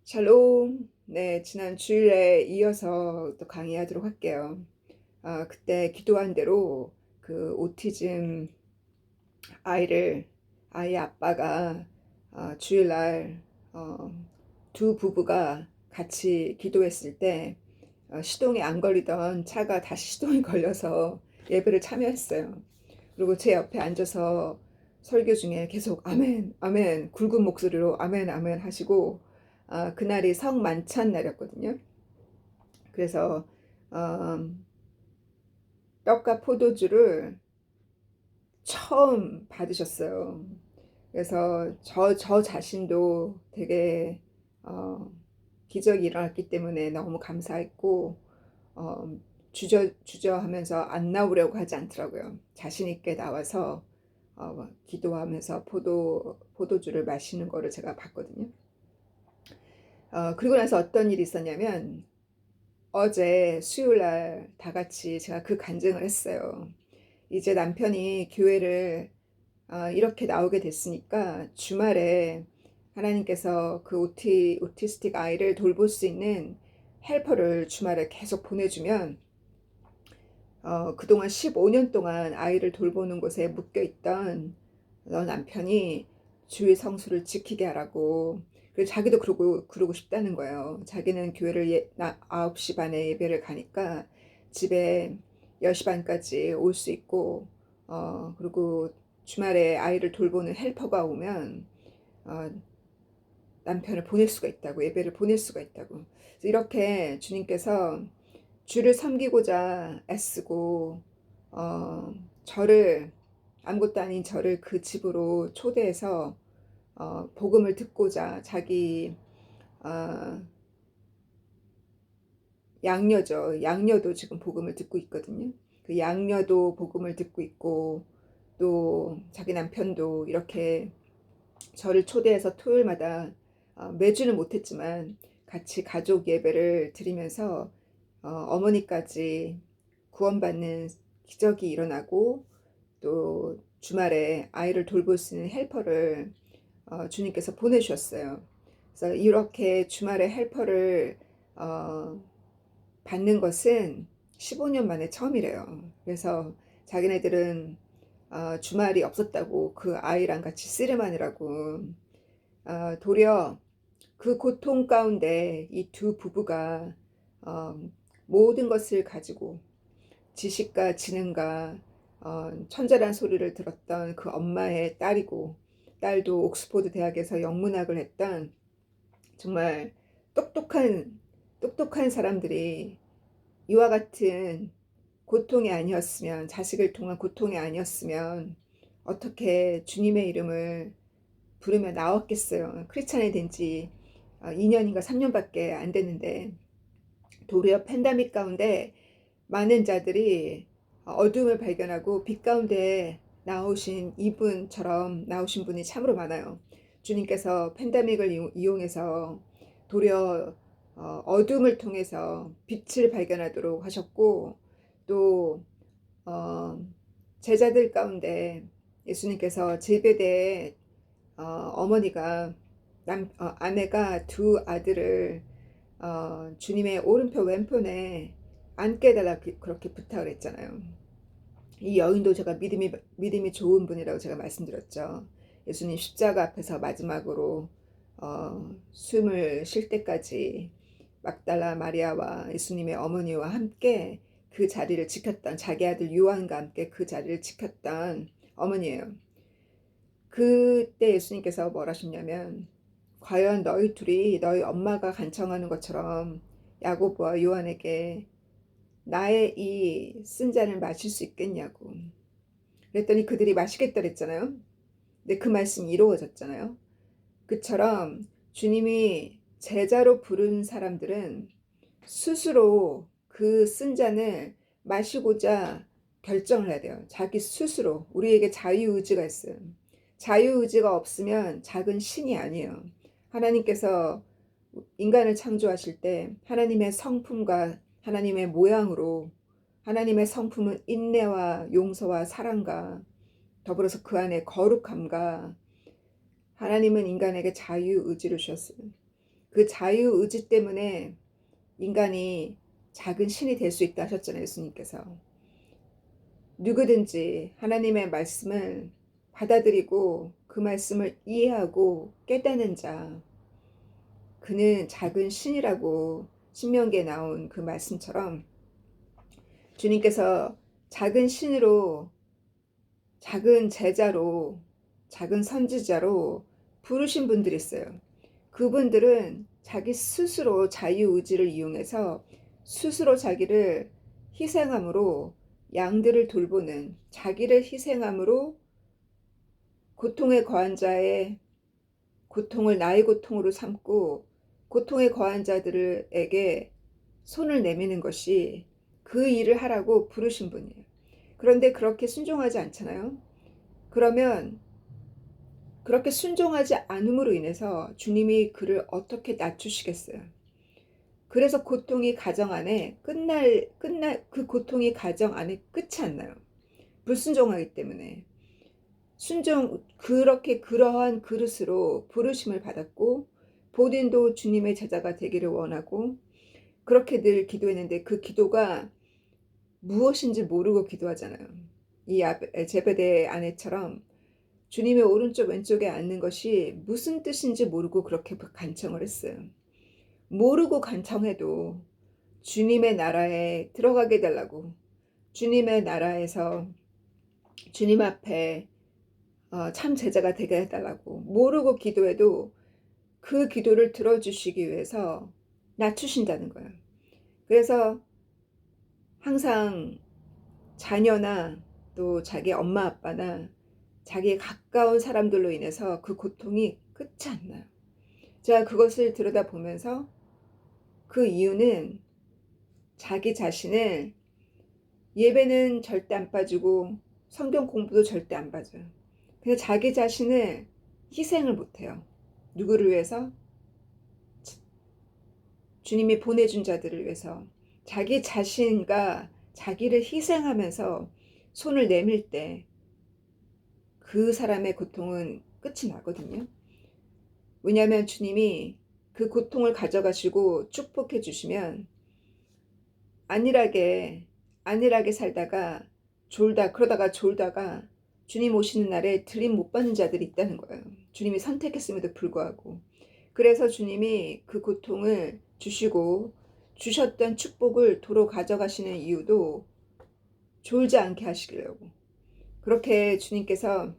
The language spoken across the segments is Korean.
샬롬. 네, 지난 주일에 이어서 또 강의하도록 할게요. 그때 기도한 대로 그 오티즘 아이를 아이 아빠가 주일날 어, 두 부부가 같이 기도했을 때 시동이 안 걸리던 차가 다시 시동이 걸려서 예배를 참여했어요. 그리고 제 옆에 앉아서 설교 중에 계속 아멘, 아멘, 굵은 목소리로 아멘, 아멘 하시고, 그날이 성만찬 날이었거든요. 그래서 떡과 포도주를 처음 받으셨어요. 그래서 저 자신도 되게 기적이 일어났기 때문에 너무 감사했고, 어, 주저하면서 안 나오려고 하지 않더라고요. 자신 있게 나와서 기도하면서 포도주를 마시는 거를 제가 봤거든요. 그리고 나서 어떤 일이 있었냐면 어제 수요일 날 다 같이 제가 그 간증을 했어요. 이제 남편이 교회를 이렇게 나오게 됐으니까 주말에 하나님께서 그 오티스틱 아이를 돌볼 수 있는 헬퍼를 주말에 계속 보내주면 그동안 15년 동안 아이를 돌보는 곳에 묶여 있던 너 남편이 주의 성수를 지키게 하라고. 그래서 자기도 그러고 싶다는 거예요. 자기는 교회를 9시 반에 예배를 가니까 집에 10시 반까지 올 수 있고, 그리고 주말에 아이를 돌보는 헬퍼가 오면 어, 남편을 보낼 수가 있다고, 예배를 보낼 수가 있다고. 그래서 이렇게 주님께서 주를 섬기고자 애쓰고 저를, 아무것도 아닌 저를 그 집으로 초대해서 복음을 듣고자 자기 어, 양녀도 지금 복음을 듣고 있거든요. 그 양녀도 복음을 듣고 있고, 또 자기 남편도 이렇게 저를 초대해서 토요일마다 매주는 못했지만 같이 가족 예배를 드리면서 어머니까지 구원받는 기적이 일어나고, 또 주말에 아이를 돌볼 수 있는 헬퍼를 주님께서 보내주셨어요. 그래서 이렇게 주말에 헬퍼를 어, 받는 것은 15년 만에 처음이래요. 그래서 자기네들은 주말이 없었다고, 그 아이랑 같이 씨름하느라고. 도리어 그 고통 가운데 이 두 부부가 어, 모든 것을 가지고 지식과 지능과 천재란 소리를 들었던 그 엄마의 딸이고, 딸도 옥스포드 대학에서 영문학을 했던 정말 똑똑한 사람들이 이와 같은 고통이 아니었으면, 자식을 통한 고통이 아니었으면 어떻게 주님의 이름을 부르며 나왔겠어요. 크리스찬이 된 지 2년인가 3년밖에 안 됐는데, 도리어 팬데믹 가운데 많은 자들이 어둠을 발견하고 빛 가운데 나오신 이분처럼 나오신 분이 참으로 많아요. 주님께서 팬데믹을 이용해서 도리어 어둠을 통해서 빛을 발견하도록 하셨고, 또 제자들 가운데 예수님께서 제베대의 어머니가 아내가 두 아들을 주님의 오른편 왼편에 앉게 해달라 그렇게 부탁을 했잖아요. 이 여인도 제가 믿음이 좋은 분이라고 제가 말씀드렸죠. 예수님 십자가 앞에서 마지막으로 숨을 쉴 때까지 막달라 마리아와 예수님의 어머니와 함께 그 자리를 지켰던, 자기 아들 요한과 함께 그 자리를 지켰던 어머니예요. 그때 예수님께서 뭘 하셨냐면, 과연 너희 둘이 너희 엄마가 간청하는 것처럼 야고보와 요한에게 나의 이 쓴 잔을 마실 수 있겠냐고. 그랬더니 그들이 마시겠다 그랬잖아요. 근데 그 말씀이 이루어졌잖아요. 그처럼 주님이 제자로 부른 사람들은 스스로 그 쓴 잔을 마시고자 결정을 해야 돼요. 자기 스스로. 우리에게 자유의지가 있어요. 자유의지가 없으면 작은 신이 아니에요. 하나님께서 인간을 창조하실 때 하나님의 성품과 하나님의 모양으로, 하나님의 성품은 인내와 용서와 사랑과 더불어서 그 안에 거룩함과, 하나님은 인간에게 자유의지를 주셨어요. 그 자유의지 때문에 인간이 작은 신이 될 수 있다 하셨잖아요, 예수님께서. 누구든지 하나님의 말씀을 받아들이고 그 말씀을 이해하고 깨닫는 자, 그는 작은 신이라고 신명기에 나온 그 말씀처럼 주님께서 작은 신으로, 작은 제자로, 작은 선지자로 부르신 분들이 있어요. 그분들은 자기 스스로 자유의지를 이용해서 스스로 자기를 희생함으로 양들을 돌보는, 자기를 희생함으로 고통에 거한 자의 고통을 나의 고통으로 삼고 고통에 거한 자들에게 손을 내미는 것이 그 일을 하라고 부르신 분이에요. 그런데 그렇게 순종하지 않잖아요. 그러면 그렇게 순종하지 않음으로 인해서 주님이 그를 어떻게 낮추시겠어요? 그래서 고통이 가정 안에 그 고통이 가정 안에 끝이 안 나요. 불순종하기 때문에. 그렇게 그러한 그릇으로 부르심을 받았고, 본인도 주님의 제자가 되기를 원하고, 그렇게 늘 기도했는데 그 기도가 무엇인지 모르고 기도하잖아요. 이 제베데의 아내처럼 주님의 오른쪽 왼쪽에 앉는 것이 무슨 뜻인지 모르고 그렇게 간청을 했어요. 모르고 간청해도 주님의 나라에 들어가게 해달라고, 주님의 나라에서 주님 앞에 참 제자가 되게 해달라고 모르고 기도해도 그 기도를 들어주시기 위해서 낮추신다는 거예요. 그래서 항상 자녀나 또 자기 엄마 아빠나 자기의 가까운 사람들로 인해서 그 고통이 끝이 안 나요. 제가 그것을 들여다보면서 그 이유는 자기 자신을, 예배는 절대 안 빠지고 성경 공부도 절대 안 빠져요. 근데 자기 자신을 희생을 못해요. 누구를 위해서? 주님이 보내준 자들을 위해서. 자기 자신과 자기를 희생하면서 손을 내밀 때 그 사람의 고통은 끝이 나거든요. 왜냐하면 주님이 그 고통을 가져가시고 축복해 주시면 안일하게 살다가 그러다가 졸다가 주님 오시는 날에 들림 못 받는 자들이 있다는 거예요. 주님이 선택했음에도 불구하고. 그래서 주님이 그 고통을 주시고 주셨던 축복을 도로 가져가시는 이유도 졸지 않게 하시려고. 그렇게 주님께서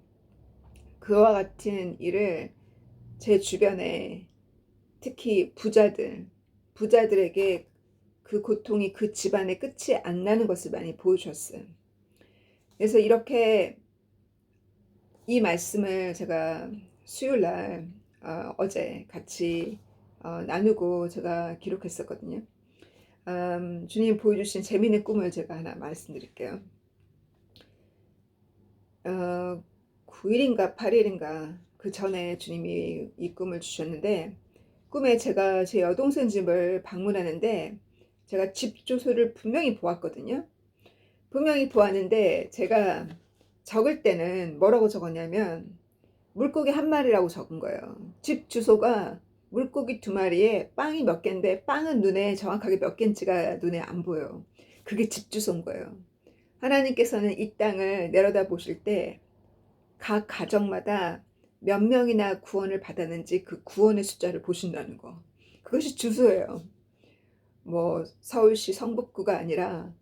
그와 같은 일을 제 주변에, 특히 부자들에게 그 고통이 그 집안에 끝이 안 나는 것을 많이 보여주셨어요. 그래서 이렇게 이 말씀을 제가 수요일 날 어제 같이 나누고 제가 기록했었거든요. 주님 보여주신 재미있는 꿈을 제가 하나 말씀드릴게요. 9일인가 8일인가 그 전에 주님이 이 꿈을 주셨는데, 꿈에 제가 제 여동생 집을 방문하는데 제가 집 주소를 분명히 보았거든요. 분명히 보았는데 제가 적을 때는 뭐라고 적었냐면 물고기 한 마리라고 적은 거예요. 집 주소가 물고기 2마리에 빵이 몇 개인데 빵은 눈에 정확하게 몇 개인지가 눈에 안 보여요. 그게 집 주소인 거예요. 하나님께서는 이 땅을 내려다 보실 때 각 가정마다 몇 명이나 구원을 받았는지 그 구원의 숫자를 보신다는 거. 그것이 주소예요. 뭐 서울시 성북구가 아니라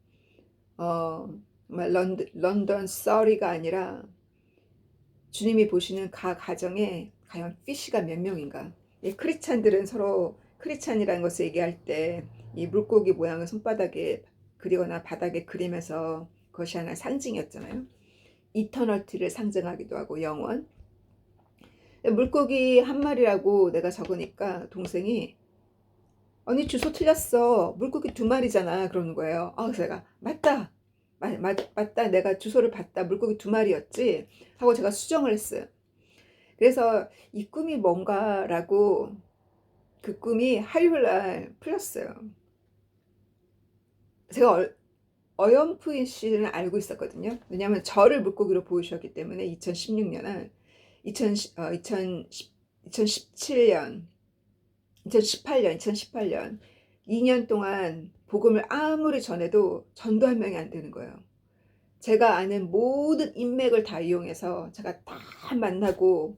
런던 서리가 아니라 주님이 보시는 각 가정에 과연 피시가 몇 명인가. 이 크리스찬들은 서로 크리스찬이라는 것을 얘기할 때 이 물고기 모양을 손바닥에 그리거나 바닥에 그리면서 그것이 하나 상징이었잖아요. 이터널티를 상징하기도 하고 영원. 물고기 한 마리라고 내가 적으니까 동생이 언니 주소 틀렸어. 물고기 2마리잖아. 그러는 거예요. 그래서 내가 맞다. 맞다. 내가 주소를 봤다. 물고기 2마리였지. 하고 제가 수정을 했어요. 그래서 이 꿈이 뭔가라고 그 꿈이 화요일날 풀렸어요. 제가 어렴풋이는 알고 있었거든요. 왜냐하면 저를 물고기로 보여주셨기 때문에 2016년은 2017년 2018년 2년 동안 복음을 아무리 전해도 전도 한 명이 안 되는 거예요. 제가 아는 모든 인맥을 다 이용해서 제가 다 만나고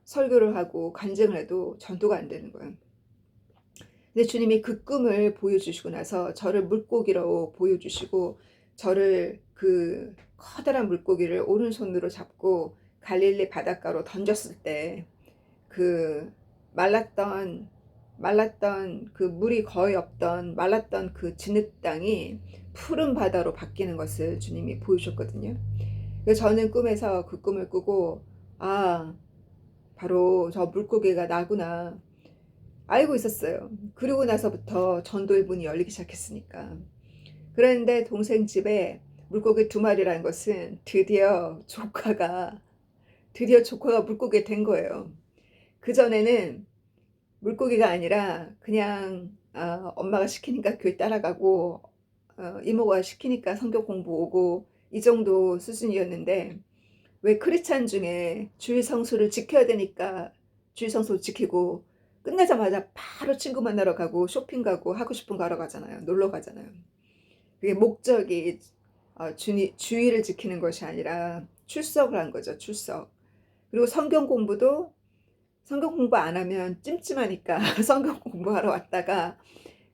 설교를 하고 간증을 해도 전도가 안 되는 거예요. 근데 주님이 그 꿈을 보여주시고 나서 저를 물고기로 보여주시고 저를 그 커다란 물고기를 오른손으로 잡고 갈릴리 바닷가로 던졌을 때 그 말랐던 그 물이 거의 없던 말랐던 그 진흙 땅이 푸른 바다로 바뀌는 것을 주님이 보여주셨거든요. 그래서 저는 꿈에서 그 꿈을 꾸고 아, 바로 저 물고기가 나구나 알고 있었어요. 그러고 나서부터 전도의 문이 열리기 시작했으니까. 그런데 동생 집에 물고기 2마리라는 것은 드디어 조카가 물고기 된 거예요. 그전에는 물고기가 아니라 그냥 엄마가 시키니까 교회 따라가고 이모가 시키니까 성경 공부 오고 이 정도 수준이었는데 왜 크리스찬 중에 주일 성수를 지켜야 되니까 주일 성수 지키고 끝나자마자 바로 친구 만나러 가고 쇼핑 가고 하고 싶은 거 하러 가잖아요. 놀러 가잖아요. 그게 목적이 주의를 지키는 것이 아니라 출석을 한 거죠. 출석. 그리고 성경 공부 안 하면 찜찜하니까 성경 공부하러 왔다가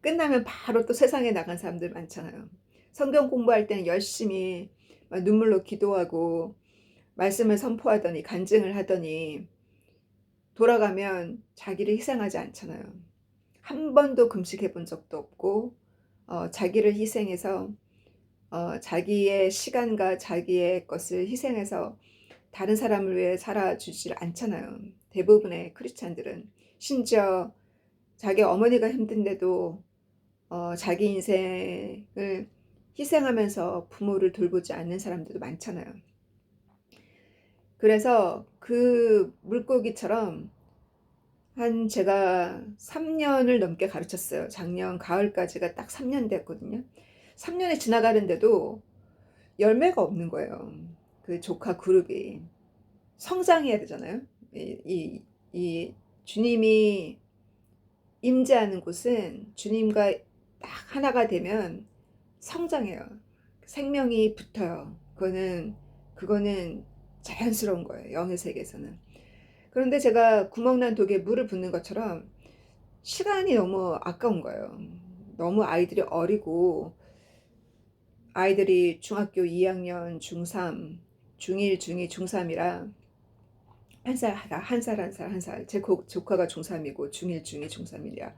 끝나면 바로 또 세상에 나간 사람들 많잖아요. 성경 공부할 때는 열심히 막 눈물로 기도하고 말씀을 선포하더니 간증을 하더니 돌아가면 자기를 희생하지 않잖아요. 한 번도 금식해 본 적도 없고 자기를 희생해서 자기의 시간과 자기의 것을 희생해서 다른 사람을 위해 살아주질 않잖아요. 대부분의 크리스찬들은 심지어 자기 어머니가 힘든데도 자기 인생을 희생하면서 부모를 돌보지 않는 사람들도 많잖아요. 그래서 그 물고기처럼 제가 3년을 넘게 가르쳤어요. 작년 가을까지가 딱 3년 됐거든요. 3년이 지나가는데도 열매가 없는 거예요. 그 조카 그룹이 성장해야 되잖아요. 이 주님이 임재하는 곳은 주님과 딱 하나가 되면 성장해요. 생명이 붙어요. 그거는 자연스러운 거예요. 영의 세계에서는. 그런데 제가 구멍난 독에 물을 붓는 것처럼 시간이 너무 아까운 거예요. 너무 아이들이 어리고 아이들이 중학교 2학년, 중3, 중1, 중2, 중3이라 한 살. 제 조카가 중3이고 중1, 중2, 중3이라.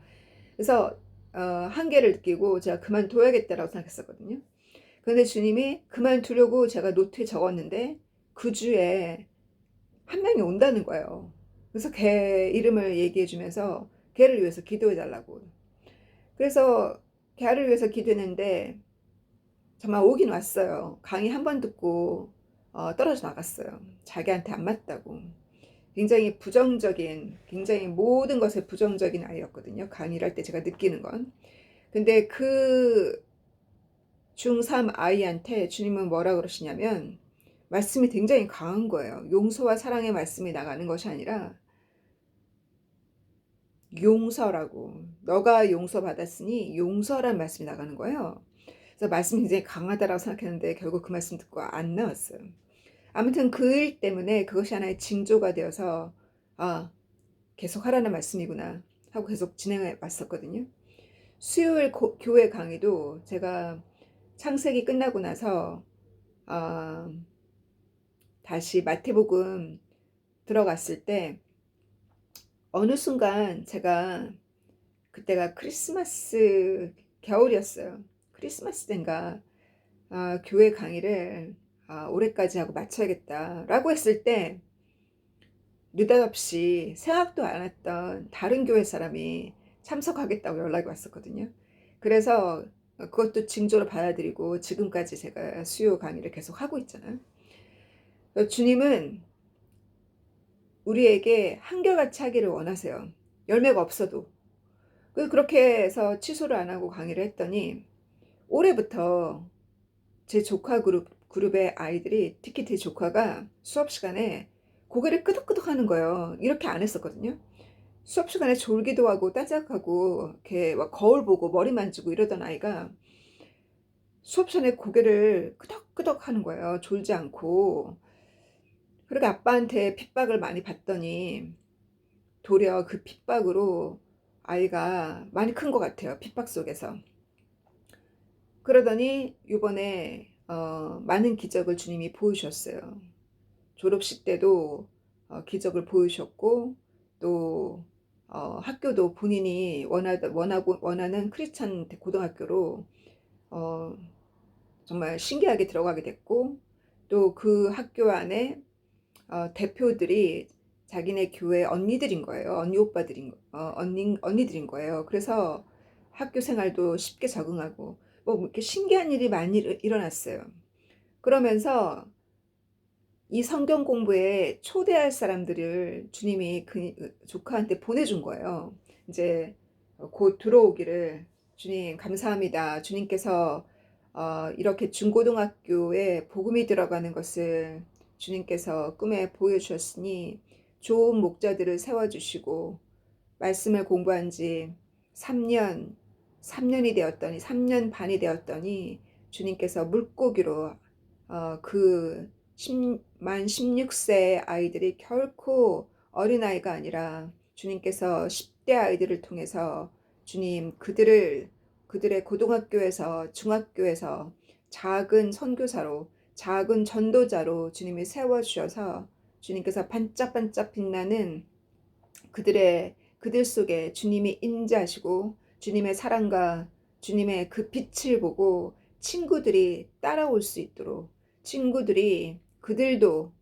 그래서 한계를 느끼고 제가 그만둬야겠다라고 생각했었거든요. 그런데 주님이 그만두려고 제가 노트에 적었는데 그 주에 한 명이 온다는 거예요. 그래서 걔 이름을 얘기해 주면서 걔를 위해서 기도해 달라고. 그래서 걔를 위해서 기도했는데 정말 오긴 왔어요. 강의 한 번 듣고 떨어져 나갔어요. 자기한테 안 맞다고. 굉장히 모든 것에 부정적인 아이였거든요. 강의를 할 때 제가 느끼는 건. 근데 그 중3 아이한테 주님은 뭐라 그러시냐면 말씀이 굉장히 강한 거예요. 용서와 사랑의 말씀이 나가는 것이 아니라 용서라고. 너가 용서받았으니 용서란 말씀이 나가는 거예요. 그래서 말씀이 굉장히 강하다라고 생각했는데 결국 그 말씀 듣고 안 나왔어요. 아무튼 그 일 때문에 그것이 하나의 징조가 되어서 계속 하라는 말씀이구나 하고 계속 진행해 왔었거든요. 수요일 교회 강의도 제가 창세기 끝나고 나서 어, 다시 마태복음 들어갔을 때 어느 순간 제가 그때가 크리스마스 겨울이었어요. 크리스마스 때인가 교회 강의를 올해까지 하고 마쳐야겠다라고 했을 때 느닷없이 생각도 안 했던 다른 교회 사람이 참석하겠다고 연락이 왔었거든요. 그래서 그것도 징조로 받아들이고 지금까지 제가 수요 강의를 계속 하고 있잖아요. 주님은 우리에게 한결같이 하기를 원하세요. 열매가 없어도. 그렇게 해서 취소를 안 하고 강의를 했더니 올해부터 제 조카 그룹의 아이들이 특히 제 조카가 수업 시간에 고개를 끄덕끄덕 하는 거예요. 이렇게 안 했었거든요. 수업 시간에 졸기도 하고 따짝하고 이렇게 막 거울 보고 머리 만지고 이러던 아이가 수업 시간에 고개를 끄덕끄덕 하는 거예요. 졸지 않고. 그리고 아빠한테 핍박을 많이 받더니 도리어 그 핍박으로 아이가 많이 큰 것 같아요. 핍박 속에서. 그러더니 요번에 많은 기적을 주님이 보여주셨어요. 졸업식 때도 기적을 보여주셨고, 또 학교도 본인이 원하는 크리스찬 고등학교로 어, 정말 신기하게 들어가게 됐고, 또 그 학교 안에 대표들이 자기네 교회 언니들인 거예요. 언니들인 거예요. 그래서 학교 생활도 쉽게 적응하고 뭐 이렇게 신기한 일이 많이 일어났어요. 그러면서 이 성경 공부에 초대할 사람들을 주님이 그 조카한테 보내준 거예요. 이제 곧 들어오기를 주님 감사합니다. 주님께서 이렇게 중고등학교에 복음이 들어가는 것을 주님께서 꿈에 보여주셨으니 좋은 목자들을 세워주시고 말씀을 공부한 지 3년, 3년 반이 되었더니 주님께서 물고기로 그 만 16세 아이들이 결코 어린아이가 아니라 주님께서 10대 아이들을 통해서 주님 그들의 고등학교에서 중학교에서 작은 선교사로 작은 전도자로 주님이 세워주셔서 주님께서 반짝반짝 빛나는 그들 속에 주님이 인자하시고 주님의 사랑과 주님의 그 빛을 보고 친구들이 따라올 수 있도록 친구들이 그들도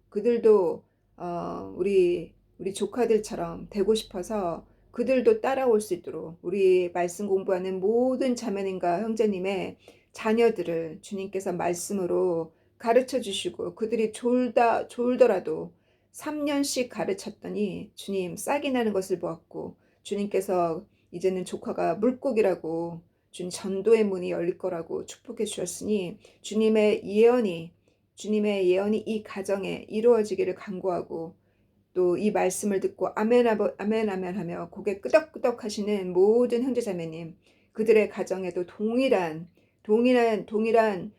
우리 조카들처럼 되고 싶어서 그들도 따라올 수 있도록 우리 말씀 공부하는 모든 자매님과 형제님의 자녀들을 주님께서 말씀으로 가르쳐 주시고 그들이 졸더라도 3년씩 가르쳤더니 주님 싹이 나는 것을 보았고 주님께서 이제는 조카가 물고기라고 주님 전도의 문이 열릴 거라고 축복해 주셨으니 주님의 예언이 이 가정에 이루어지기를 간구하고 또 이 말씀을 듣고 아멘 아멘 아멘 하며 고개 끄덕끄덕 하시는 모든 형제자매님 그들의 가정에도 동일한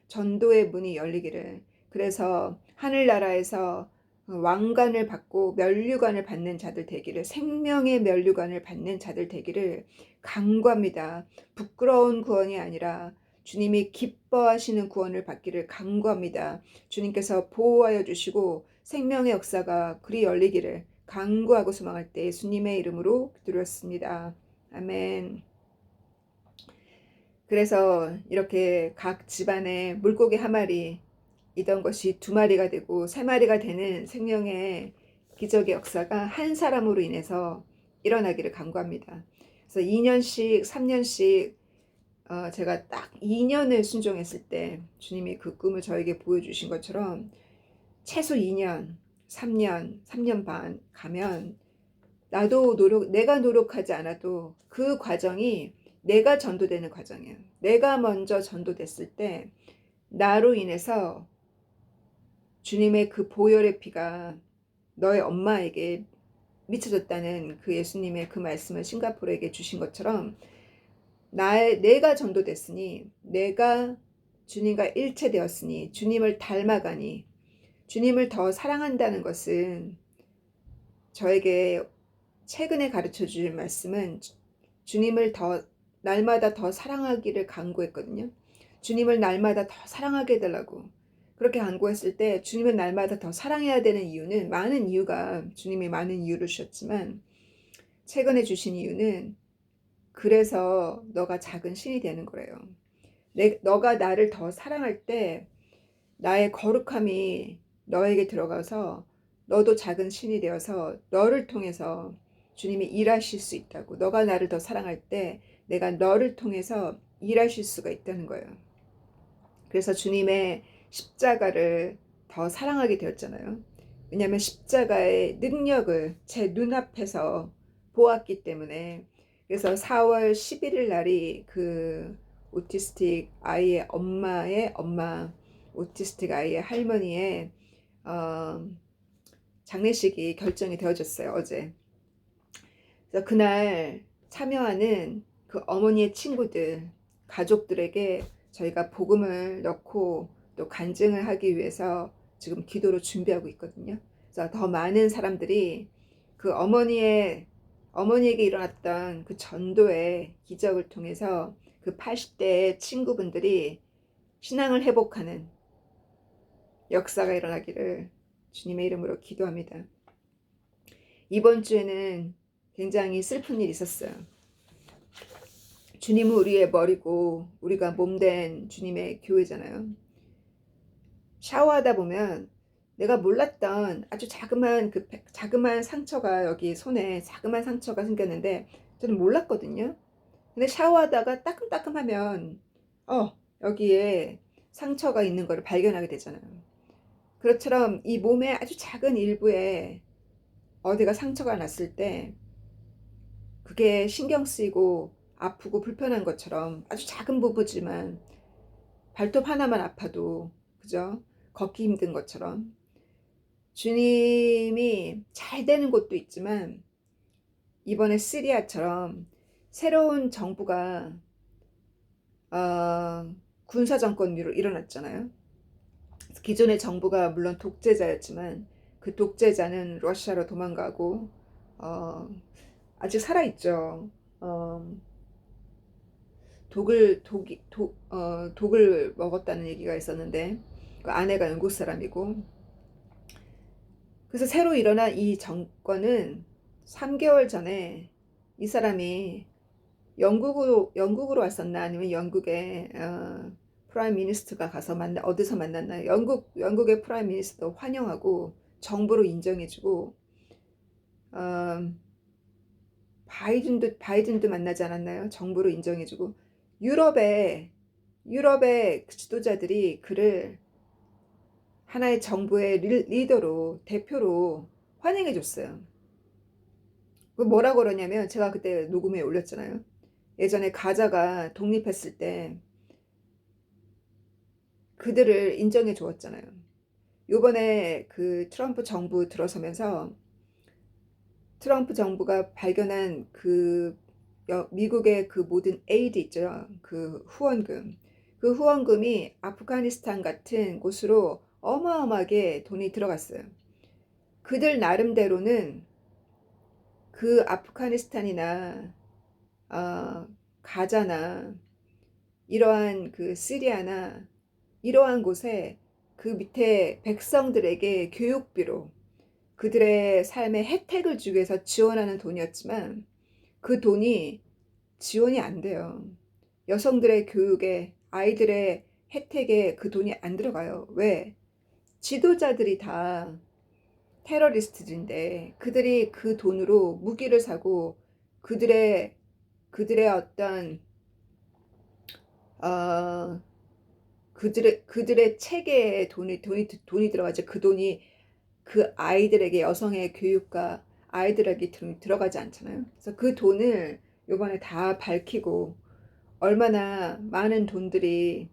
전도의 문이 열리기를 그래서 하늘나라에서 왕관을 받고 면류관을 받는 자들 되기를 생명의 면류관을 받는 자들 되기를 간구합니다. 부끄러운 구원이 아니라 주님이 기뻐하시는 구원을 받기를 간구합니다. 주님께서 보호하여 주시고 생명의 역사가 그리 열리기를 간구하고 소망할 때 예수님의 이름으로 기도했습니다. 아멘. 그래서 이렇게 각 집안에 물고기 한 마리이던 것이 두 마리가 되고 세 마리가 되는 생명의 기적의 역사가 한 사람으로 인해서 일어나기를 간구합니다. 그래서 2년씩 3년씩 제가 딱 2년을 순종했을 때 주님이 그 꿈을 저에게 보여주신 것처럼 최소 2년, 3년 반 가면 내가 노력하지 않아도 그 과정이 내가 전도되는 과정이에요. 내가 먼저 전도됐을 때 나로 인해서 주님의 그 보혈의 피가 너의 엄마에게 미쳐졌다는 그 예수님의 그 말씀을 싱가포르에게 주신 것처럼 내가 전도됐으니 내가 주님과 일체되었으니 주님을 닮아가니 주님을 더 사랑한다는 것은 저에게 최근에 가르쳐 주신 말씀은 주님을 날마다 더 사랑하기를 간구했거든요. 주님을 날마다 더 사랑하게 해달라고 그렇게 간구했을 때 주님을 날마다 더 사랑해야 되는 이유는 주님이 많은 이유를 주셨지만 최근에 주신 이유는 그래서 너가 작은 신이 되는 거래요. 너가 나를 더 사랑할 때 나의 거룩함이 너에게 들어가서 너도 작은 신이 되어서 너를 통해서 주님이 일하실 수 있다고. 너가 나를 더 사랑할 때 내가 너를 통해서 일하실 수가 있다는 거예요. 그래서 주님의 십자가를 더 사랑하게 되었잖아요. 왜냐하면 십자가의 능력을 제 눈앞에서 보았기 때문에. 그래서 4월 11일 날이 그 오티스틱 아이의 오티스틱 아이의 할머니의 장례식이 결정이 되어졌어요. 어제. 그래서 그날 참여하는 그 어머니의 친구들, 가족들에게 저희가 복음을 넣고 또 간증을 하기 위해서 지금 기도로 준비하고 있거든요. 그래서 더 많은 사람들이 그 어머니에게 일어났던 그 전도의 기적을 통해서 그 80대의 친구분들이 신앙을 회복하는 역사가 일어나기를 주님의 이름으로 기도합니다. 이번 주에는 굉장히 슬픈 일이 있었어요. 주님은 우리의 머리고 우리가 몸된 주님의 교회잖아요. 샤워하다 보면 내가 몰랐던 아주 자그마한 상처가 여기 손에 자그마한 상처가 생겼는데 저는 몰랐거든요. 근데 샤워하다가 따끔따끔하면 여기에 상처가 있는 거를 발견하게 되잖아요. 그것처럼 이 몸의 아주 작은 일부에 어디가 상처가 났을 때 그게 신경 쓰이고 아프고 불편한 것처럼 아주 작은 부분이지만 발톱 하나만 아파도 그죠? 걷기 힘든 것처럼 주님이 잘 되는 곳도 있지만 이번에 시리아처럼 새로운 정부가 군사 정권으로 일어났잖아요. 기존의 정부가 물론 독재자였지만 그 독재자는 러시아로 도망가고 아직 살아있죠. 독을 먹었다는 얘기가 있었는데 그 아내가 영국 사람이고 그래서 새로 일어난 이 정권은 3개월 전에 이 사람이 영국으로 왔었나 아니면 영국의 프라임 미니스터가 가서 어디서 만났나 영국의 프라임 미니스터 환영하고 정부로 인정해주고 바이든도 만나지 않았나요? 정부로 인정해주고 유럽의 그 지도자들이 그를 하나의 정부의 리더로 대표로 환영해줬어요. 뭐라고 그러냐면 제가 그때 녹음에 올렸잖아요. 예전에 가자가 독립했을 때 그들을 인정해 주었잖아요. 요번에 그 트럼프 정부 들어서면서 트럼프 정부가 발견한 그 미국의 그 모든 에이드 있죠. 그 후원금. 그 후원금이 아프가니스탄 같은 곳으로 어마어마하게 돈이 들어갔어요. 그들 나름대로는 그 아프가니스탄이나 가자나 이러한 그 시리아나 이러한 곳에 그 밑에 백성들에게 교육비로 그들의 삶의 혜택을 주기 위해서 지원하는 돈이었지만 그 돈이 지원이 안 돼요. 여성들의 교육에 아이들의 혜택에 그 돈이 안 들어가요. 왜? 지도자들이 다 테러리스트들인데 그들이 그 돈으로 무기를 사고 그들의 어떤 어, 그들의 체계에 돈이 들어가지 그 돈이 그 아이들에게 여성의 교육과 아이들에게 들어가지 않잖아요. 그래서 그 돈을 요번에 다 밝히고 얼마나 많은 돈들이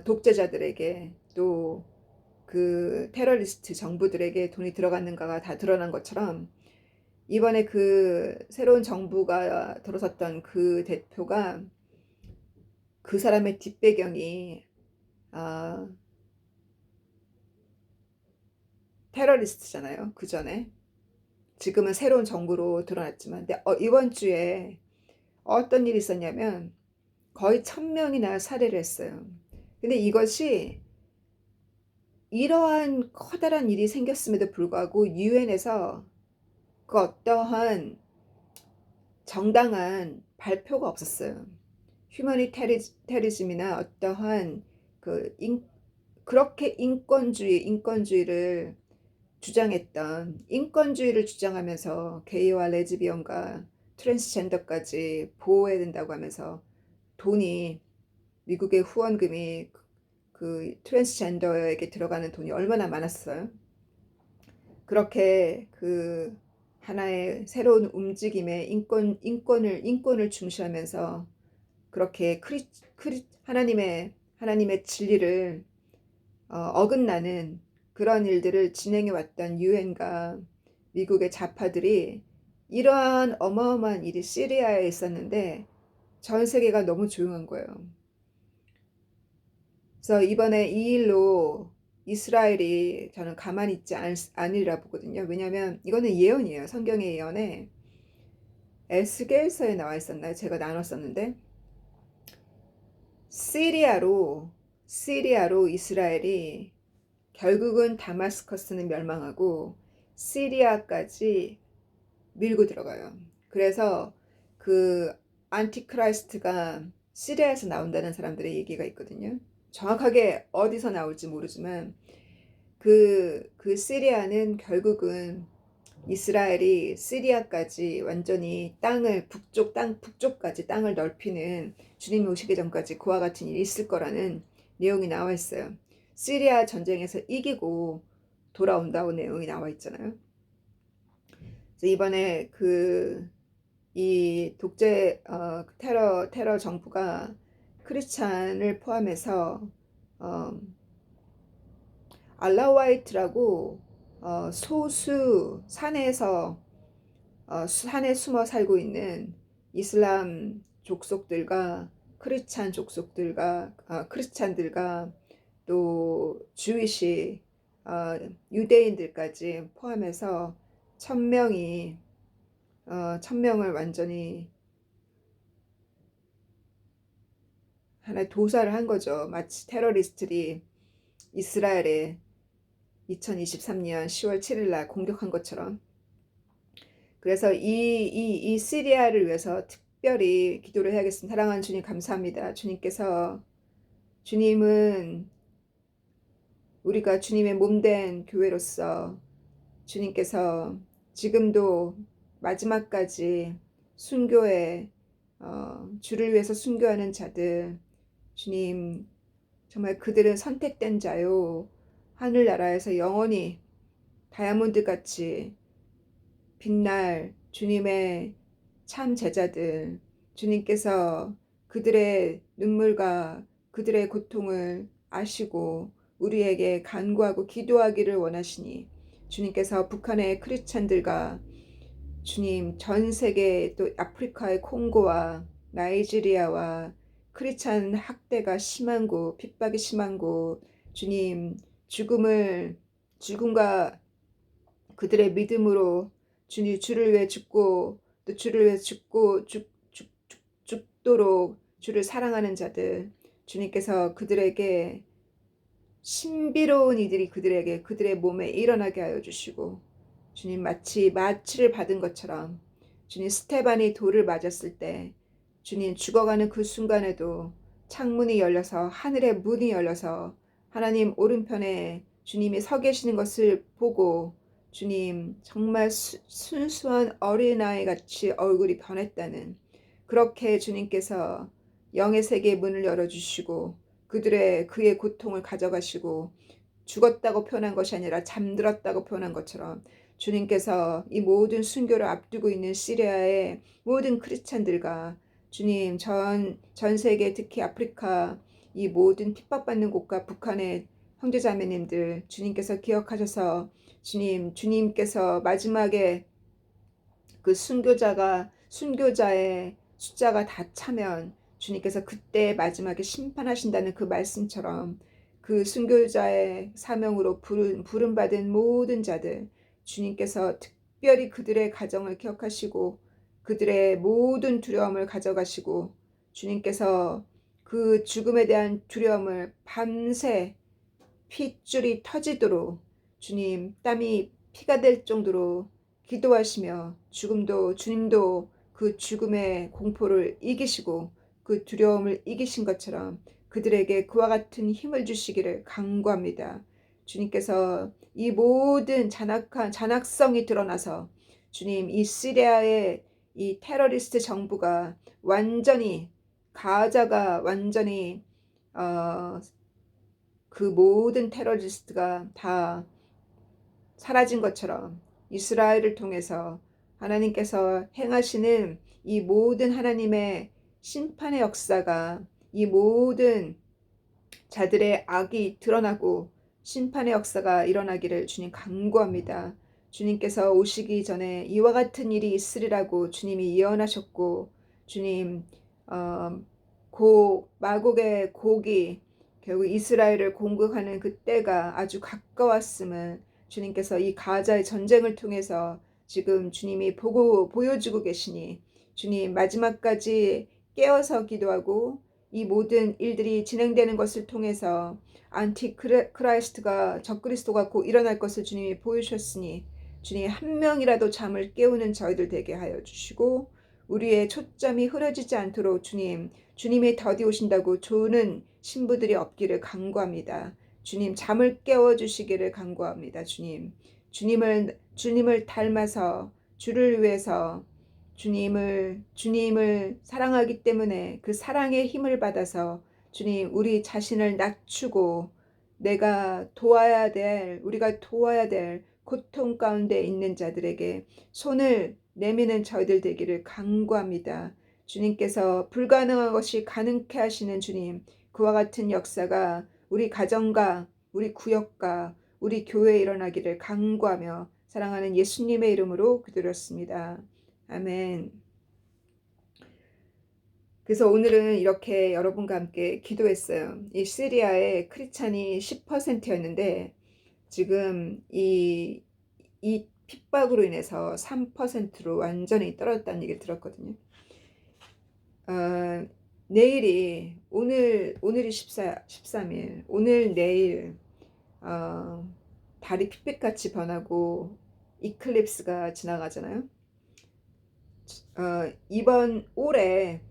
독재자들에게 또 그 테러리스트 정부들에게 돈이 들어갔는가가 다 드러난 것처럼 이번에 그 새로운 정부가 들어섰던 그 대표가 그 사람의 뒷배경이 테러리스트잖아요. 그 전에 지금은 새로운 정부로 드러났지만 근데 이번 주에 어떤 일이 있었냐면 거의 1000명이나 살해를 했어요. 근데 이것이 이러한 커다란 일이 생겼음에도 불구하고 유엔에서 그 어떠한 정당한 발표가 없었어요. 휴머니테리즘이나 어떠한 그렇게 인권주의를 인권주의를 주장하면서 게이와 레즈비언과 트랜스젠더까지 보호해야 된다고 하면서 돈이 미국의 후원금이 그 트랜스젠더에게 들어가는 돈이 얼마나 많았어요. 그렇게 그 하나의 새로운 움직임에 인권을 중시하면서 그렇게 하나님의 진리를 어긋나는 그런 일들을 진행해 왔던 유엔과 미국의 좌파들이 이러한 어마어마한 일이 시리아에 있었는데 전 세계가 너무 조용한 거예요. 그래서 이번에 이 일로 이스라엘이 저는 가만히 있지 않으리라 보거든요. 왜냐하면 이거는 예언이에요. 성경의 예언에 에스겔서에 나와 있었나요? 제가 나눴었는데 시리아로 이스라엘이 결국은 다마스커스는 멸망하고 시리아까지 밀고 들어가요. 그래서 그 안티크라이스트가 시리아에서 나온다는 사람들의 얘기가 있거든요. 정확하게 어디서 나올지 모르지만 그 시리아는 결국은 이스라엘이 시리아까지 완전히 북쪽까지 땅을 넓히는 주님이 오시기 전까지 그와 같은 일이 있을 거라는 내용이 나와 있어요. 시리아 전쟁에서 이기고 돌아온다고 내용이 나와 있잖아요. 그래서 이번에 이 독재 테러 정부가 크리스찬을 포함해서 알라와이트라고 소수 산에 숨어 살고 있는 이슬람 족속들과 크리스찬들과 또 주이시 유대인들까지 포함해서 1000명을 완전히 하나의 도살을 한 거죠. 마치 테러리스트들이 이스라엘에 2023년 10월 7일 날 공격한 것처럼. 그래서 이 시리아를 위해서 특별히 기도를 해야겠습니다. 사랑하는 주님 감사합니다. 주님은 우리가 주님의 몸된 교회로서 주님께서 지금도 마지막까지 순교에 주를 위해서 순교하는 자들, 주님 정말 그들은 선택된 자요, 하늘나라에서 영원히 다이아몬드 같이 빛날 주님의 참 제자들, 주님께서 그들의 눈물과 그들의 고통을 아시고 우리에게 간구하고 기도하기를 원하시니 주님께서 북한의 크리스찬들과 주님 전 세계 또 아프리카의 콩고와 나이지리아와 크리스찬 학대가 심한 곳, 핍박이 심한 곳, 주님 죽음과 그들의 믿음으로 주를 위해 죽고 또 주를 위해 죽도록 주를 사랑하는 자들, 주님께서 그들에게 신비로운 이들이 그들의 몸에 일어나게 하여 주시고, 주님 마치 마취를 받은 것처럼 주님 스테반이 돌을 맞았을 때 주님 죽어가는 그 순간에도 창문이 열려서 하늘의 문이 열려서 하나님 오른편에 주님이 서 계시는 것을 보고 주님 정말 순수한 어린아이 같이 얼굴이 변했다는, 그렇게 주님께서 영의 세계의 문을 열어주시고 그의 고통을 가져가시고 죽었다고 표현한 것이 아니라 잠들었다고 표현한 것처럼 주님께서 이 모든 순교를 앞두고 있는 시리아의 모든 크리스찬들과 주님 전 세계 특히 아프리카 이 모든 핍박받는 곳과 북한의 형제자매님들 주님께서 기억하셔서 주님께서 마지막에 그 순교자의 숫자가 다 차면 주님께서 그때 마지막에 심판하신다는 그 말씀처럼 그 순교자의 사명으로 부름받은 모든 자들 주님께서 특별히 그들의 가정을 기억하시고 그들의 모든 두려움을 가져가시고 주님께서 그 죽음에 대한 두려움을 밤새 핏줄이 터지도록 주님 땀이 피가 될 정도로 기도하시며 주님도 그 죽음의 공포를 이기시고 그 두려움을 이기신 것처럼 그들에게 그와 같은 힘을 주시기를 간구합니다. 주님께서 이 모든 잔악성이 드러나서 주님 이 시리아의 이 테러리스트 정부가 완전히 가자가 완전히 그 모든 테러리스트가 다 사라진 것처럼 이스라엘을 통해서 하나님께서 행하시는 이 모든 하나님의 심판의 역사가 이 모든 자들의 악이 드러나고 심판의 역사가 일어나기를 주님 간구합니다. 주님께서 오시기 전에 이와 같은 일이 있으리라고 주님이 예언하셨고, 주님 마곡의 곡이 결국 이스라엘을 공격하는 그 때가 아주 가까웠음은 주님께서 이 가자의 전쟁을 통해서 지금 주님이 보여주고 계시니, 주님 마지막까지 깨어서 기도하고 이 모든 일들이 진행되는 것을 통해서 안티크라이스트가 적그리스도가 곧 일어날 것을 주님이 보여주셨으니, 주님 한 명이라도 잠을 깨우는 저희들 되게 하여 주시고, 우리의 초점이 흐려지지 않도록 주님이 더디 오신다고 조는 신부들이 없기를 간구합니다. 주님 잠을 깨워주시기를 간구합니다. 주님을 닮아서 주를 위해서 주님을 사랑하기 때문에 그 사랑의 힘을 받아서 주님 우리 자신을 낮추고 우리가 도와야 될 고통 가운데 있는 자들에게 손을 내미는 저희들 되기를 간구합니다. 주님께서 불가능한 것이 가능케 하시는 주님, 그와 같은 역사가 우리 가정과 우리 구역과 우리 교회에 일어나기를 간구하며 사랑하는 예수님의 이름으로 기도드렸습니다. 아멘. 그래서 오늘은 이렇게 여러분과 함께 기도했어요. 이 시리아의 크리스찬이 10%였는데 지금 이 핍박으로 인해서 3%로 완전히 떨어졌다는 얘기를 들었거든요. 오늘이 13일, 오늘 내일 달이 핏빛같이 변하고 이클립스가 지나가잖아요. 이번 올해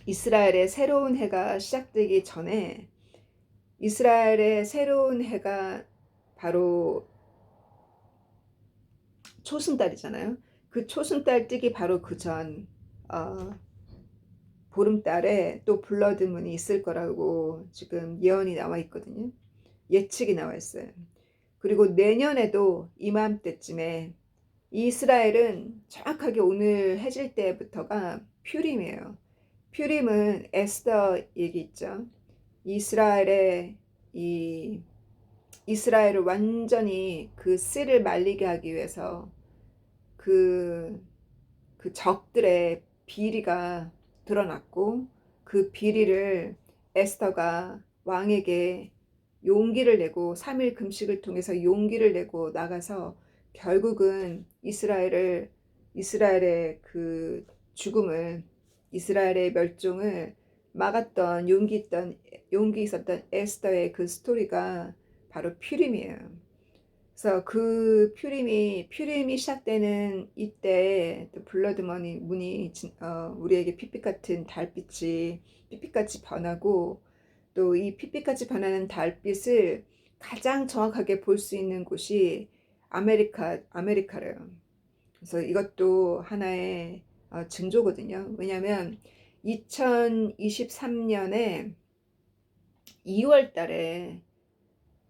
이스라엘의 새로운 해가 시작되기 전에, 이스라엘의 새로운 해가 바로 초승달이잖아요. 그 초승달 뜨기 바로 그 전 보름달에 또 블러드문이 있을 거라고 지금 예언이 나와 있거든요. 예측이 나와 있어요. 그리고 내년에도 이맘때쯤에 이스라엘은 정확하게 오늘 해질 때부터가 퓨림이에요. 퓨림은 에스더 얘기 있죠. 이스라엘을 완전히 그 씨를 말리게 하기 위해서 그 적들의 비리가 드러났고, 그 비리를 에스더가 왕에게 용기를 내고 3일 금식을 통해서 용기를 내고 나가서 결국은 이스라엘의 그 죽음을, 이스라엘의 멸종을 막았던 용기 있었던 에스더의 그 스토리가 바로 퓨림이에요. 그래서 그 퓨림이 시작되는 이때 또 문이 우리에게 핏빛 같은 달빛이 핏빛같이 변하고, 또 이 핏빛같이 변하는 달빛을 가장 정확하게 볼 수 있는 곳이 아메리카래요. 그래서 이것도 하나의 징조거든요. 왜냐하면 2023년에 2월 달에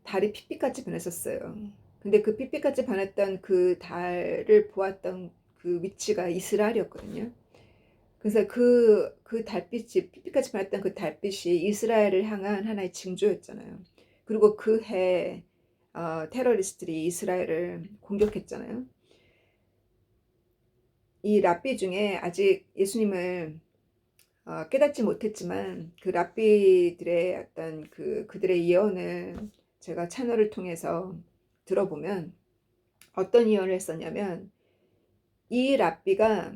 달이 핏빛같이 변했었어요. 근데 그 핏빛같이 변했던 그 달을 보았던 그 위치가 이스라엘이었거든요. 그래서 그 달빛이, 핏빛같이 변했던 그 달빛이 이스라엘을 향한 하나의 징조였잖아요. 그리고 그 해 테러리스트들이 이스라엘을 공격했잖아요. 이 랍비 중에 아직 예수님을 깨닫지 못했지만 그 랍비들의 어떤 그들의 예언을 제가 채널을 통해서 들어보면 어떤 예언을 했었냐면, 이 랍비가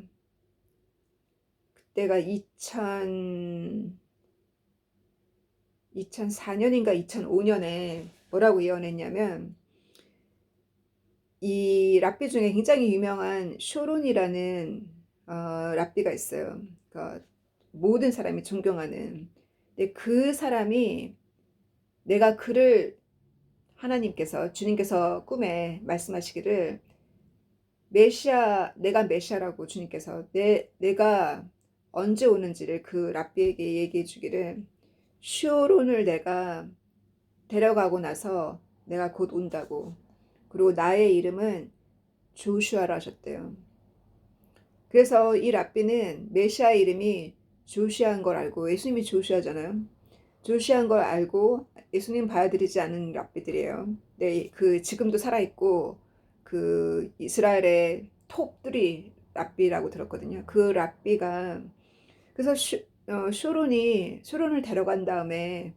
그때가 2004년인가 2005년에 뭐라고 예언했냐면, 이 랍비 중에 굉장히 유명한 쇼론이라는 랍비가 있어요. 그러니까 모든 사람이 존경하는. 근데 그 사람이, 내가 그를 주님께서 꿈에 말씀하시기를, 내가 메시아라고 주님께서 내가 언제 오는지를 그 랍비에게 얘기해 주기를, 슈오론을 내가 데려가고 나서 내가 곧 온다고, 그리고 나의 이름은 조슈아라 하셨대요. 그래서 이 랍비는 메시아 이름이 조슈아인 걸 알고, 예수님이 조슈아잖아요. 조슈아인 걸 알고 예수님 받아들이지 않은 랍비들이에요. 네, 지금도 살아있고, 그 이스라엘의 톱3 랍비라고 들었거든요. 그 랍비가 그래서 쇼론을 데려간 다음에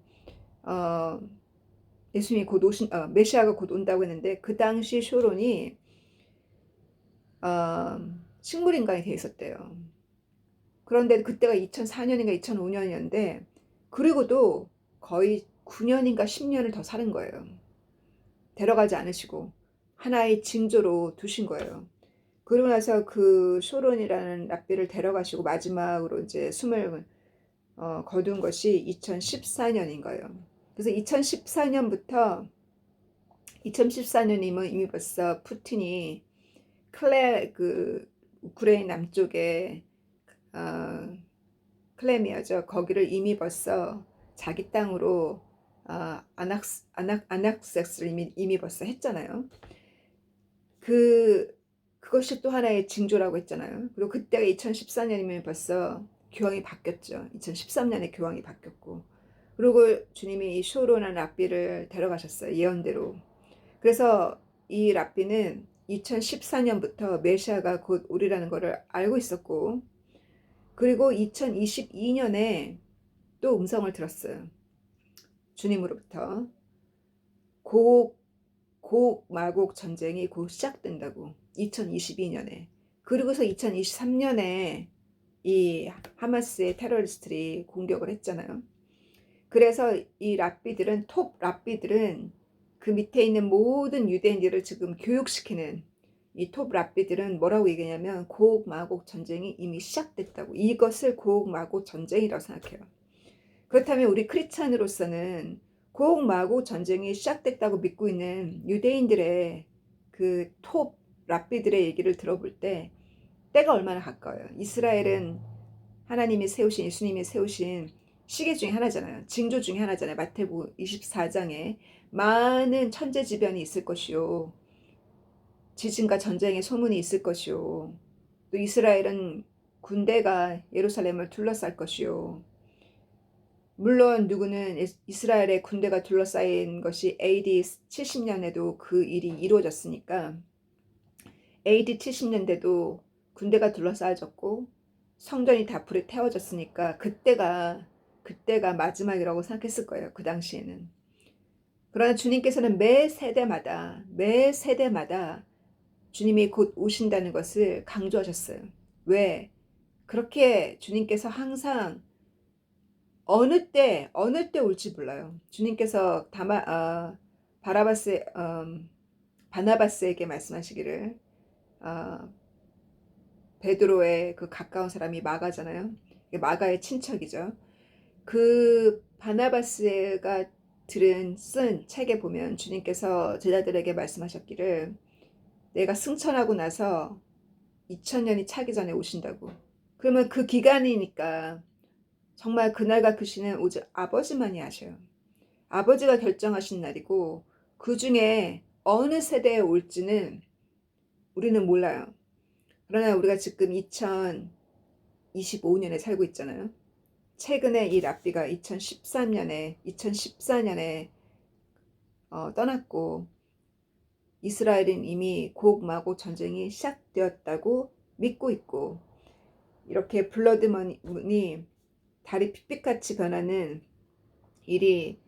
어, 예수님이 곧 메시아가 곧 온다고 했는데 그 당시 쇼론이 식물인간이 돼 있었대요. 그런데 그때가 2004년인가 2005년이었는데 그리고도 거의 9년인가 10년을 더 사는 거예요. 데려가지 않으시고 하나의 징조로 두신 거예요. 그러고 나서 그 쇼론이라는 랍비를 데려가시고 마지막으로 이제 숨을 거둔 것이 2014년인 거예요. 그래서 2014년이면 이미 벌써 푸틴이 그 우크라이나 남쪽에 클레미아죠. 거기를 이미 벌써 자기 땅으로 아낙세스를 이미 벌써 했잖아요. 그것이 또 하나의 징조라고 했잖아요. 그리고 그때가 2014년이면 벌써 교황이 바뀌었죠. 2013년에 교황이 바뀌었고. 그리고 주님이 이 쇼로나 랍비를 데려가셨어요. 예언대로. 그래서 이 랍비는 2014년부터 메시아가 곧 오리라는 것을 알고 있었고, 그리고 2022년에 또 음성을 들었어요. 주님으로부터. 고마곡 전쟁이 곧 시작된다고. 2022년에. 그리고서 2023년에 이 하마스의 테러리스트들이 공격을 했잖아요. 그래서 이 랍비들은 톱 랍비들은 그 밑에 있는 모든 유대인들을 지금 교육시키는 이 톱 랍비들은 뭐라고 얘기하냐면 고마곡 전쟁이 이미 시작됐다고. 이것을 고마곡 전쟁이라고 생각해요. 그렇다면 우리 크리스찬으로서는 고마곡 전쟁이 시작됐다고 믿고 있는 유대인들의 그 톱 랍비들의 얘기를 들어볼 때 때가 얼마나 가까워요. 이스라엘은 하나님이 세우신, 예수님이 세우신 시계 중에 하나잖아요. 징조 중에 하나잖아요. 마태복음 24장에 많은 천재지변이 있을 것이요, 지진과 전쟁의 소문이 있을 것이요, 또 이스라엘은 군대가 예루살렘을 둘러쌀 것이요. 물론 누구는 이스라엘의 군대가 둘러싸인 것이 AD 70년에도 그 일이 이루어졌으니까 AD 70년대도 군대가 둘러싸여졌고 성전이 다 불에 태워졌으니까 그때가 마지막이라고 생각했을 거예요. 그 당시에는. 그러나 주님께서는 매 세대마다 주님이 곧 오신다는 것을 강조하셨어요. 왜? 그렇게 주님께서 항상 어느 때 올지 몰라요. 주님께서 바나바스에게 말씀하시기를, 베드로의 그 가까운 사람이 마가잖아요. 마가의 친척이죠. 그 바나바스가 쓴 책에 보면 주님께서 제자들에게 말씀하셨기를 내가 승천하고 나서 2000년이 차기 전에 오신다고. 그러면 그 기간이니까 정말 그날과 그 시는 오직 아버지만이 아셔요. 아버지가 결정하신 날이고 그 중에 어느 세대에 올지는 우리는 몰라요. 그러나 우리가 지금 2025년에 살고 있잖아요. 최근에 이 랍비가 2014년에 떠났고 이스라엘은 이미 고마고 전쟁이 시작되었다고 믿고 있고, 이렇게 블러드문이 달이 핏빛같이 변하는 일이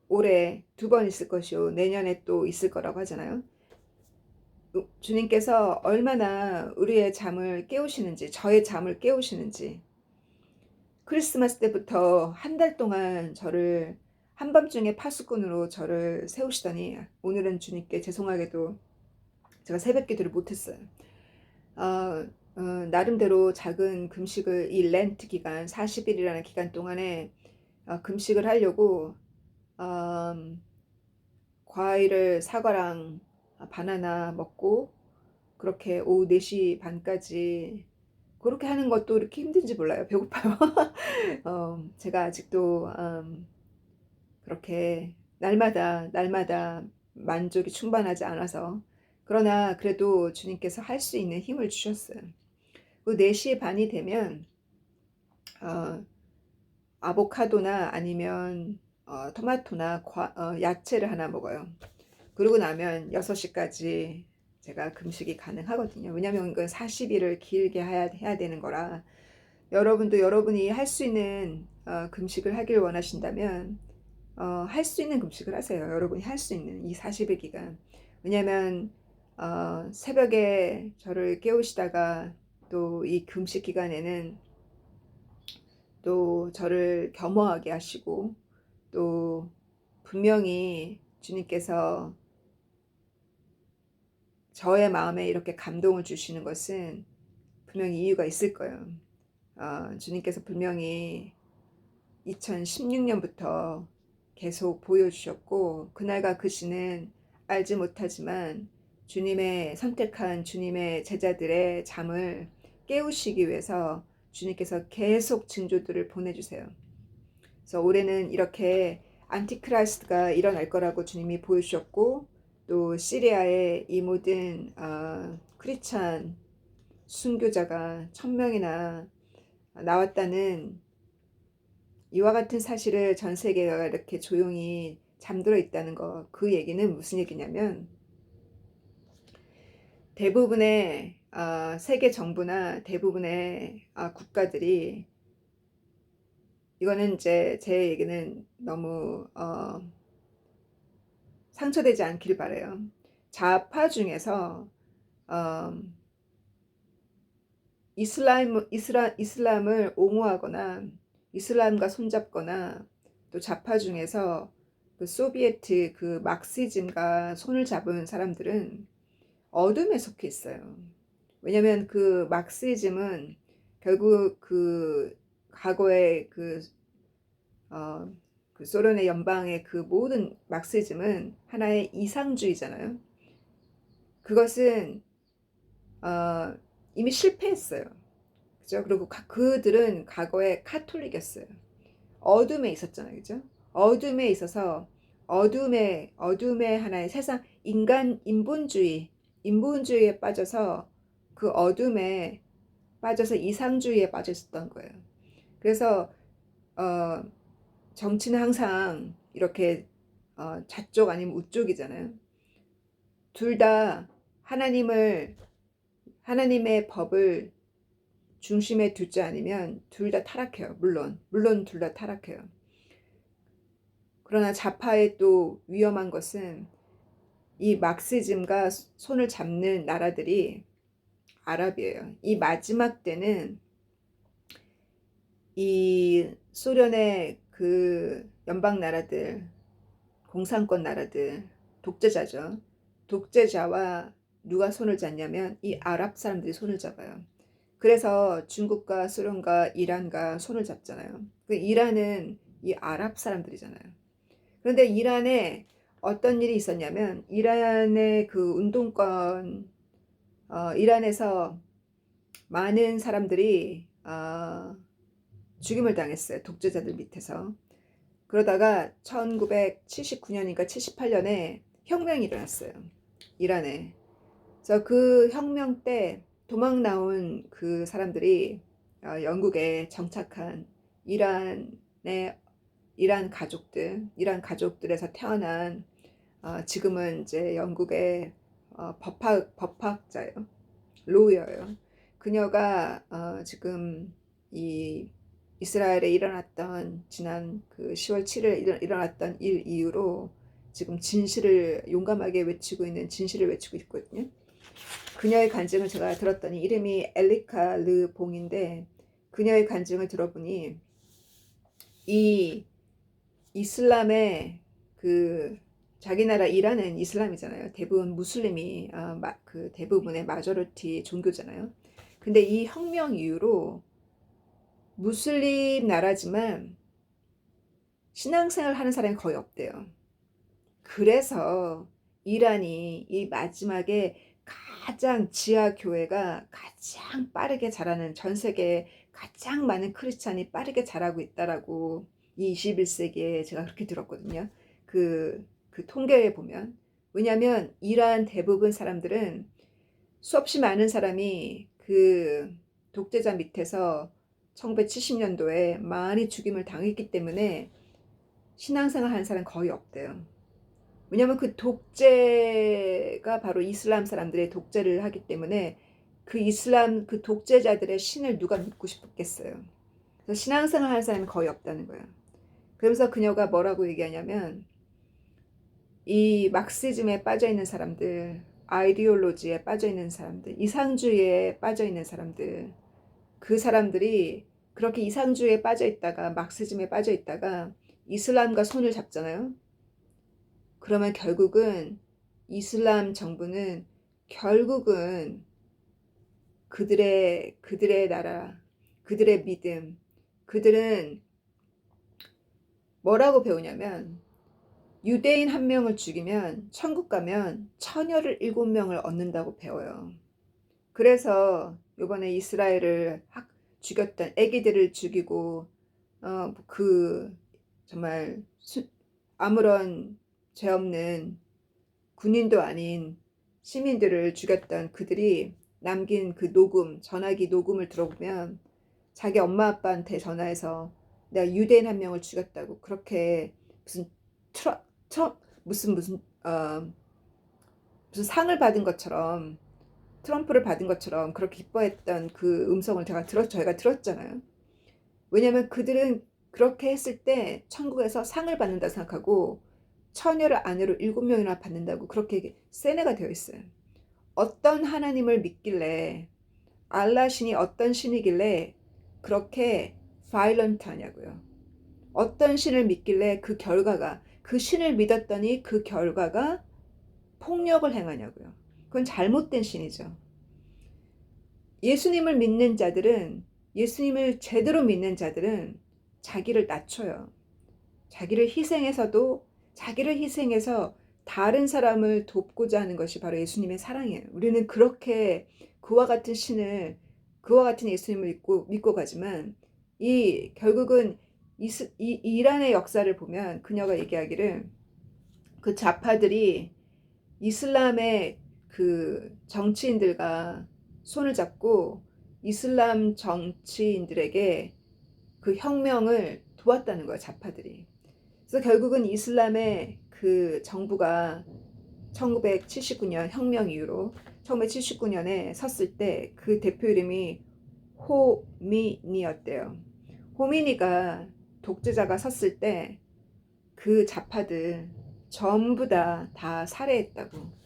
올해 2번 있을 것이요 내년에 또 있을 거라고 하잖아요. 주님께서 얼마나 우리의 잠을 깨우시는지, 저의 잠을 깨우시는지. 크리스마스 때부터 한 달 동안 저를 한밤중에 파수꾼으로 저를 세우시더니 오늘은 주님께 죄송하게도 제가 새벽 기도를 못했어요. 나름대로 작은 금식을, 이 렌트 기간 40일이라는 기간 동안에 금식을 하려고 과일을 사과랑 바나나 먹고 그렇게 오후 4시 반까지 그렇게 하는 것도 이렇게 힘든지 몰라요. 배고파요. 제가 아직도 그렇게 날마다 만족이 충만하지 않아서, 그러나 그래도 주님께서 할 수 있는 힘을 주셨어요. 그 4시 반이 되면 아보카도나 아니면 토마토나 야채를 하나 먹어요. 그러고 나면 6시까지 제가 금식이 가능하거든요. 왜냐면 이건 40일을 길게 해야 되는 거라. 여러분도 여러분이 할 수 있는 금식을 하길 원하신다면 할 수 있는 금식을 하세요. 여러분이 할 수 있는 이 40일 기간. 왜냐면 새벽에 저를 깨우시다가 또 이 금식 기간에는 또 저를 겸허하게 하시고 또 분명히 주님께서 저의 마음에 이렇게 감동을 주시는 것은 분명히 이유가 있을 거예요. 주님께서 분명히 2016년부터 계속 보여주셨고 그날과 그 시는 알지 못하지만 주님의 선택한 주님의 제자들의 잠을 깨우시기 위해서 주님께서 계속 징조들을 보내주세요. 그래서 올해는 이렇게 안티크라이스트가 일어날 거라고 주님이 보여주셨고 또 시리아의 이 모든 크리스찬 순교자가 1000명이나 나왔다는 이와 같은 사실을 전 세계가 이렇게 조용히 잠들어 있다는 거, 그 얘기는 무슨 얘기냐면 대부분의 세계 정부나 대부분의 국가들이 이거는 이제 제 얘기는 너무 상처되지 않길 바래요. 좌파 중에서 이슬람을 옹호하거나 이슬람과 손잡거나 또 좌파 중에서 그 소비에트 그 막시즘과 손을 잡은 사람들은 어둠에 속해 있어요. 왜냐하면 그 막시즘은 결국 그 과거의 그 소련의 연방의 그 모든 막시즘은 하나의 이상주의잖아요. 그것은 이미 실패했어요. 그죠? 그리고 그들은 과거에 카톨릭이었어요. 어둠에 있었잖아요. 그죠? 어둠에 있어서 어둠의 하나의 세상 인본주의에 빠져서 그 어둠에 빠져서 이상주의에 빠져 있었던 거예요. 그래서 정치는 항상 이렇게 좌쪽 아니면 우쪽이잖아요. 둘 다 하나님의 법을 중심에 두지 않으면 둘 다 타락해요. 물론 둘 다 타락해요. 그러나 좌파의 또 위험한 것은 이 막시즘과 손을 잡는 나라들이 아랍이에요. 이 마지막 때는 이 소련의 그 연방 나라들, 공산권 나라들, 독재자죠. 독재자와 누가 손을 잡냐면 이 아랍 사람들이 손을 잡아요. 그래서 중국과 소련과 이란과 손을 잡잖아요. 그 이란은 이 아랍 사람들이잖아요. 그런데 이란에 어떤 일이 있었냐면 이란의 그 운동권 이란에서 많은 사람들이 죽임을 당했어요. 독재자들 밑에서. 그러다가 1979년인가 78년에 혁명이 일어났어요. 이란에. 그래서 그 혁명 때 도망 나온 그 사람들이 영국에 정착한 이란 가족들에서 태어난 지금은 이제 영국의 법학자예요. 로이어예요. 그녀가 지금 이 이스라엘에 일어났던 지난 그 10월 7일 일어났던 일 이후로 지금 용감하게 외치고 있거든요. 그녀의 간증을 제가 들었더니 이름이 엘리카 르 봉인데 그녀의 간증을 들어보니 이 이슬람의 그 자기 나라 이란은 이슬람이잖아요. 대부분 무슬림이 그 대부분의 마저리티 종교잖아요. 근데 이 혁명 이후로 무슬림 나라지만 신앙생활 하는 사람이 거의 없대요. 그래서 이란이 이 마지막에 가장 지하 교회가 가장 빠르게 자라는 전 세계에 가장 많은 크리스찬이 빠르게 자라고 있다라고 이 21세기에 제가 그렇게 들었거든요. 그 통계에 보면. 왜냐하면 이란 대부분 사람들은 수없이 많은 사람이 그 독재자 밑에서 1970년도에 많이 죽임을 당했기 때문에 신앙생활 하는 사람 거의 없대요. 왜냐하면 그 독재가 바로 이슬람 사람들의 독재를 하기 때문에 그 이슬람 그 독재자들의 신을 누가 믿고 싶겠어요. 그래서 신앙생활 하는 사람이 거의 없다는 거예요. 그러면서 그녀가 뭐라고 얘기하냐면 이 막시즘에 빠져 있는 사람들, 아이디올로지에 빠져 있는 사람들, 이상주의에 빠져 있는 사람들, 그 사람들이 그렇게 이상주의에 빠져 있다가 막시즘에 빠져 있다가 이슬람과 손을 잡잖아요. 그러면 결국은 이슬람 정부는 결국은 그들의 나라, 그들의 믿음, 그들은 뭐라고 배우냐면 유대인 한 명을 죽이면 천국 가면 처녀를 7명을 얻는다고 배워요. 그래서 요번에 이스라엘을 죽였던 애기들을 죽이고 그 정말 아무런 죄 없는 군인도 아닌 시민들을 죽였던 그들이 남긴 그 녹음, 전화기 녹음을 들어보면 자기 엄마 아빠한테 전화해서 내가 유대인 한 명을 죽였다고 그렇게 무슨 트럼 무슨 상을 받은 것처럼 트럼프를 받은 것처럼 그렇게 기뻐했던 그 음성을 저희가 들었잖아요. 왜냐하면 그들은 그렇게 했을 때 천국에서 상을 받는다 생각하고 처녀를 아내로 7명이나 받는다고 그렇게 세뇌가 되어 있어요. 어떤 하나님을 믿길래 알라 신이 어떤 신이길래 그렇게 바이런트 하냐고요. 어떤 신을 믿길래 그 신을 믿었더니 그 결과가 폭력을 행하냐고요. 그건 잘못된 신이죠. 예수님을 제대로 믿는 자들은 자기를 낮춰요. 자기를 희생해서 다른 사람을 돕고자 하는 것이 바로 예수님의 사랑이에요. 우리는 그렇게 그와 같은 예수님을 믿고 가지만 결국은 이란의 역사를 보면 그녀가 얘기하기를 그 좌파들이 이슬람의 그 정치인들과 손을 잡고 이슬람 정치인들에게 그 혁명을 도왔다는 거예요, 좌파들이. 그래서 결국은 이슬람의 그 정부가 1979년 혁명 이후로 1979년에 섰을 때 그 대표 이름이 호미니였대요. 호미니가 독재자가 섰을 때 그 좌파들 전부 다 살해했다고.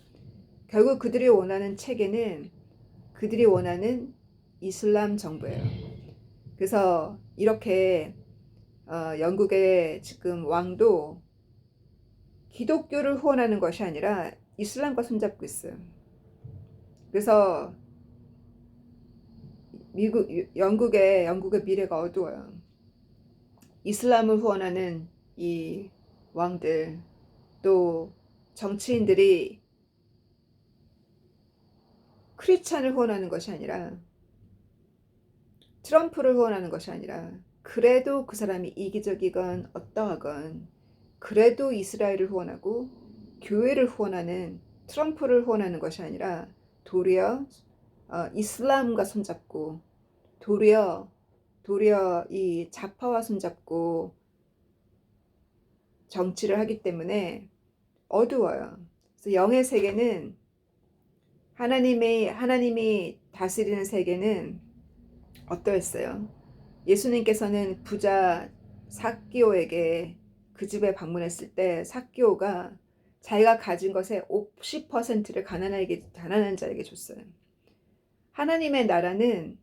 결국 그들이 원하는 이슬람 정부예요. 그래서 이렇게 영국의 지금 왕도 기독교를 후원하는 것이 아니라 이슬람과 손잡고 있어요. 그래서 영국의 미래가 어두워요. 이슬람을 후원하는 이 왕들, 또 정치인들이 크리스찬을 후원하는 것이 아니라 트럼프를 후원하는 것이 아니라 그래도 그 사람이 이기적이건 어떠하건 그래도 이스라엘을 후원하고 교회를 후원하는 트럼프를 후원하는 것이 아니라 도리어 이슬람과 손잡고 도리어 이 좌파와 손잡고 정치를 하기 때문에 어두워요. 그래서 영의 세계는 하나님이 다스리는 세계는 어떠했어요? 예수님께서는 부자 삭기오에게 그 집에 방문했을 때 삭기오가 자기가 가진 것의 50%를 가난한 자에게 줬어요. 하나님의 나라는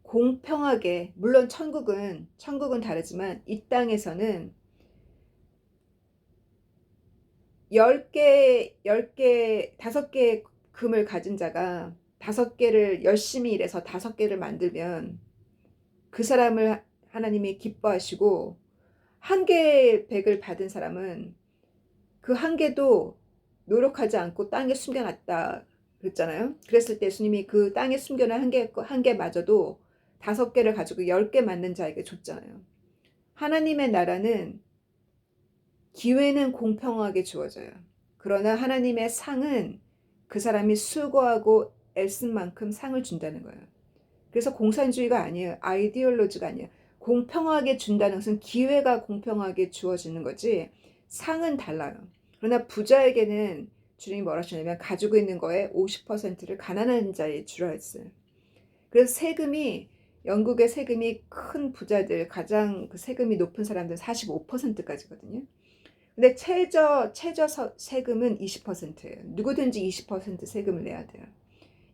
공평하게, 물론 천국은 다르지만 이 땅에서는 5개의 금을 가진 자가 5개를 열심히 일해서 5개를 만들면 그 사람을 하나님이 기뻐하시고 1개의 백을 받은 사람은 그 1개도 노력하지 않고 땅에 숨겨놨다 그랬잖아요. 그랬을 때 예수님이 그 땅에 숨겨놓은 한 개마저도 5개를 가지고 10개 맞는 자에게 줬잖아요. 하나님의 나라는 기회는 공평하게 주어져요. 그러나 하나님의 상은 그 사람이 수고하고 애쓴 만큼 상을 준다는 거예요. 그래서 공산주의가 아니에요. 아이디올로지가 아니에요. 공평하게 준다는 것은 기회가 공평하게 주어지는 거지 상은 달라요. 그러나 부자에게는 주님이 뭐라 하시냐면 가지고 있는 거에 50%를 가난한 자에 주라 했어요. 그래서 세금이 영국의 세금이 큰 부자들 가장 그 세금이 높은 사람들 45%까지거든요. 근데 최저 세금은 20%예요. 누구든지 20% 세금을 내야 돼요.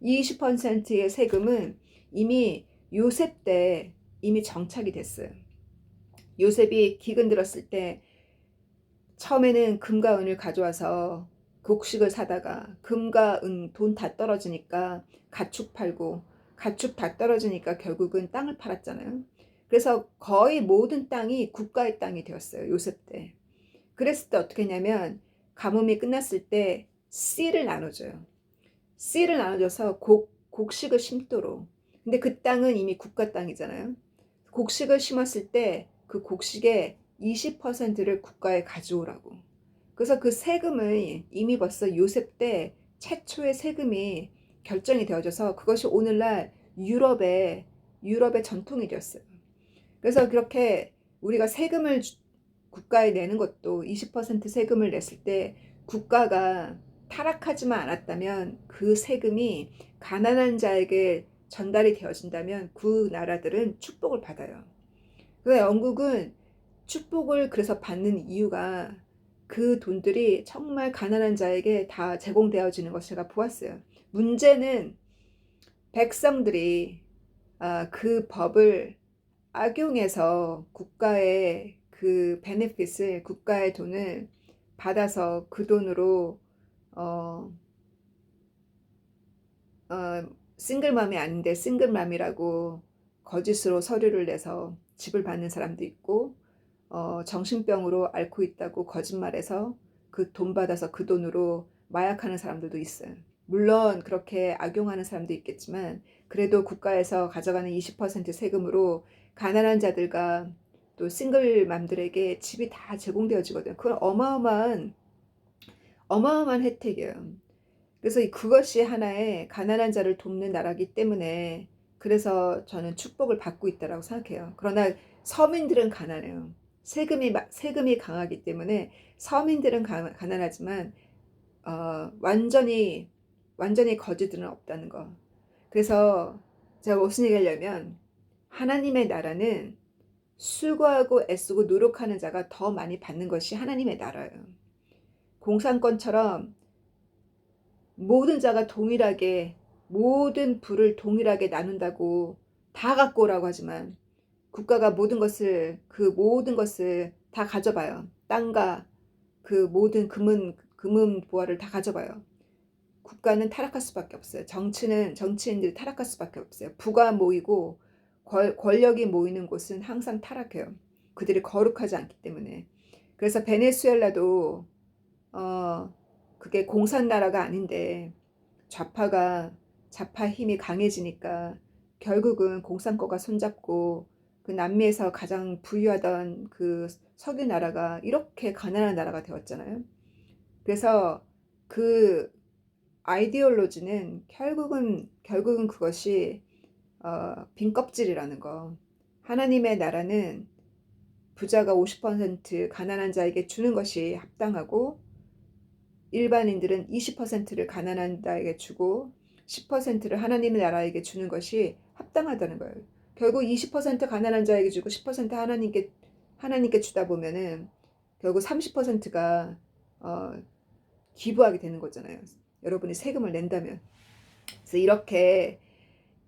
이 20%의 세금은 이미 요셉 때 이미 정착이 됐어요. 요셉이 기근 들었을 때 처음에는 금과 은을 가져와서 곡식을 사다가 금과 은 돈 다 떨어지니까 가축 팔고 가축 다 떨어지니까 결국은 땅을 팔았잖아요. 그래서 거의 모든 땅이 국가의 땅이 되었어요. 요셉 때. 그랬을 때 어떻게 했냐면 가뭄이 끝났을 때 씨를 나눠줘요. 씨를 나눠줘서 곡식을 심도록. 근데 그 땅은 이미 국가 땅이잖아요. 곡식을 심었을 때 그 곡식의 20%를 국가에 가져오라고. 그래서 그 세금을 이미 벌써 요셉 때 최초의 세금이 결정이 되어져서 그것이 오늘날 유럽의 전통이 되었어요. 그래서 그렇게 우리가 세금을 국가에 내는 것도 20% 세금을 냈을 때 국가가 타락하지만 않았다면 그 세금이 가난한 자에게 전달이 되어진다면 그 나라들은 축복을 받아요. 그래서 영국은 축복을 그래서 받는 이유가 그 돈들이 정말 가난한 자에게 다 제공되어지는 것을 제가 보았어요. 문제는 백성들이 그 법을 악용해서 국가의 그 베네핏을 국가의 돈을 받아서 그 돈으로 어, 싱글맘이 아닌데 싱글맘이라고 거짓으로 서류를 내서 집을 받는 사람도 있고 정신병으로 앓고 있다고 거짓말해서 그 돈 받아서 그 돈으로 마약하는 사람들도 있어요. 물론 그렇게 악용하는 사람도 있겠지만 그래도 국가에서 가져가는 20% 세금으로 가난한 자들과 또 싱글맘들에게 집이 다 제공되어지거든요. 그건 어마어마한 혜택이에요. 그래서 그것이 하나의 가난한 자를 돕는 나라이기 때문에 그래서 저는 축복을 받고 있다고 생각해요. 그러나 서민들은 가난해요. 세금이 강하기 때문에 서민들은 가난하지만 완전히 거지들은 없다는 거. 그래서 제가 무슨 얘기하려면 하나님의 나라는 수고하고 애쓰고 노력하는 자가 더 많이 받는 것이 하나님의 나라예요. 공산권처럼 모든 자가 동일하게 모든 부를 동일하게 나눈다고 다 갖고 오라고 하지만 국가가 모든 것을 다 가져봐요. 땅과 그 모든 금은 보화를 다 가져봐요. 국가는 타락할 수밖에 없어요. 정치인들이 타락할 수밖에 없어요. 부가 모이고 권력이 모이는 곳은 항상 타락해요. 그들이 거룩하지 않기 때문에. 그래서 베네수엘라도 그게 공산나라가 아닌데 좌파 힘이 강해지니까 결국은 공산권과 손잡고 그 남미에서 가장 부유하던 그 석유 나라가 이렇게 가난한 나라가 되었잖아요. 그래서 그 아이디올로지는 결국은 그것이 빈 껍질이라는 거. 하나님의 나라는 부자가 50% 가난한 자에게 주는 것이 합당하고 일반인들은 20%를 가난한 자에게 주고 10%를 하나님의 나라에게 주는 것이 합당하다는 거예요. 결국 20% 가난한 자에게 주고 10% 하나님께 주다 보면은 결국 30%가 기부하게 되는 거잖아요. 여러분이 세금을 낸다면. 그래서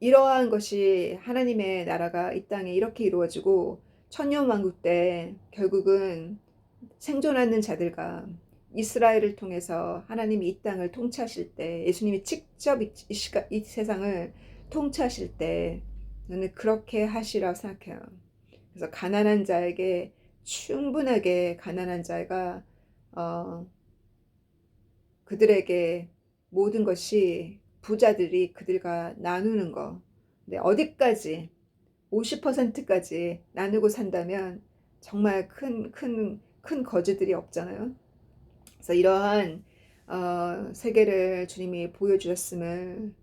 이러한 것이 하나님의 나라가 이 땅에 이렇게 이루어지고 천년왕국 때 결국은 생존하는 자들과 이스라엘을 통해서 하나님이 이 땅을 통치하실 때 예수님이 직접 이 세상을 통치하실 때 저는 그렇게 하시라고 생각해요. 그래서 가난한 자에게 충분하게 가난한 자가 그들에게 모든 것이 부자들이 그들과 나누는 거. 근데 어디까지 50%까지 나누고 산다면 정말 큰 거지들이 없잖아요. 그래서 이러한 세계를 주님이 보여주셨음을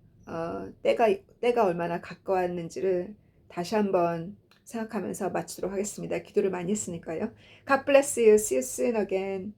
때가 얼마나 가까웠는지를 다시 한번 생각하면서 마치도록 하겠습니다. 기도를 많이 했으니까요. God bless you. See you soon again.